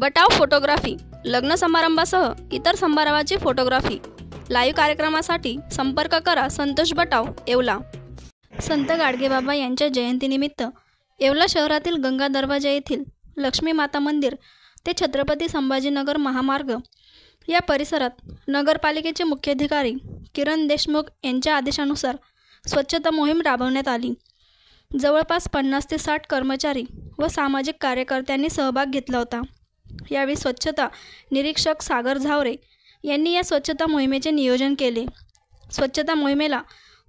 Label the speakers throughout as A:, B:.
A: बटाव photography, लग्न समारंभासह इतर समारंभाची photography, live कार्यक्रमासाठी संपर्क करा संतोष बटाव, येवला। संत गाडगेबाबा यांच्या जयंतीनिमित्त येवला शहरातील गंगा दरवाजा येथील लक्ष्मी माता मंदिर ते छत्रपती संभाजीनगर महामार्ग या परिसरात नगरपालिकेचे मुख्याधिकारी किरण देशमुख यांच्या आदेशानुसार स्वच्छता मोहीम राबवण्यात आली। जवळपास 50 ते 60 कर्मचारी व सामाजिक कार्यकर्त्यांनी सहभाग घेतला होता। यावेळी स्वच्छता निरीक्षक सागर झावरे यांनी या स्वच्छता मोहिमेचे नियोजन केले। स्वच्छता मोहिमेला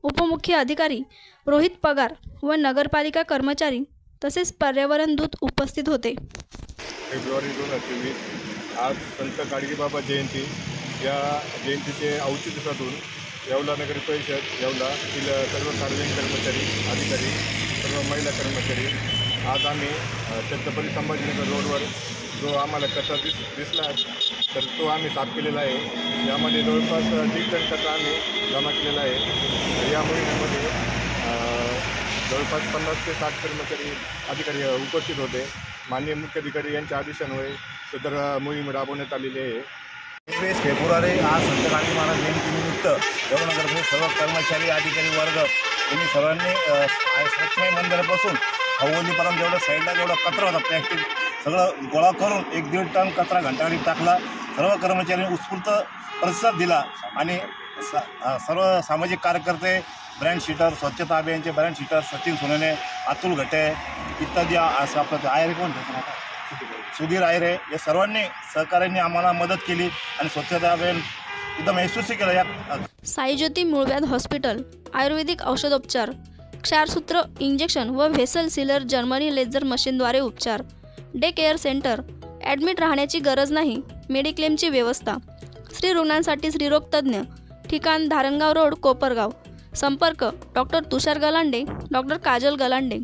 A: उपमुख्य अधिकारी रोहित पगार व नगरपालिका कर्मचारी तसेच पर्यावरण दूत उपस्थित होते।
B: फेब्रुवारी 2023 आज संत गाडगेबाबा जयंती या जयंतीचे औचित्य साधून येवला नगर परिषद येवलातील सर्व सार्वजनिक कर्मचारी, अधिकारी, सर्व महिला कर्मचारी आज आम्ही छत्रपती संभाजीनगर रोडवर जो आम्हाला कचरा दिसला तर तो आम्ही साफ केलेला आहे। यामध्ये जवळपास 1.5 टन कचरा आम्ही जमा केलेला आहे। या मोहिमेमध्ये जवळपास 50 ते 60 कर्मचारी, अधिकारी उपस्थित होते। माननीय मुख्याधिकारी यांच्या आदेशान्वये सदर मोहीम राबवण्यात आलेली आहे।
C: 21 फेब्रुवारी आज संत गाडगे महाराज जयंतीनिमित्त येवलानगरचे सर्व कर्मचारी, अधिकारी वर्ग यांनी सर्वांनी लक्ष्मी मंदिरापासून हवेलीपर्यंत जेवढं साईडला जेवढा कचरा होता प्लॅस्टिक सगळं गोळा करून 1-1.5 टन कचरा घंटागाडीत टाकला। सर्व कर्मचाऱ्यांनी उत्स्फूर्त प्रतिसाद दिला आणि सर्व सामाजिक कार्यकर्ते, ब्रँड शीटर, स्वच्छता अभियानचे ब्रँड शीटर सचिन सोनने, अतुल घटे इत्यादी असं आपलं आयरे कोण सुधीर आयरे या सर्वांनी सहकार्याने आम्हाला मदत केली आणि स्वच्छता अभियान एकदम यशस्वी केलं। या
A: साईज्योती मूळव्याध हॉस्पिटल, आयुर्वेदिक औषधोपचार, क्षारसूत्र इंजेक्शन व व्हेसल सीलर जर्मनी लेझर मशीनद्वारे उपचार, डे केअर सेंटर, ॲडमिट राहण्याची गरज नाही, मेडिक्लेमची व्यवस्था, स्त्री रुग्णांसाठी स्त्रीरोग तज्ज्ञ, ठिकाण धारणगाव रोड, कोपरगाव, संपर्क डॉक्टर तुषार गलांडे, डॉक्टर काजल गलांडे।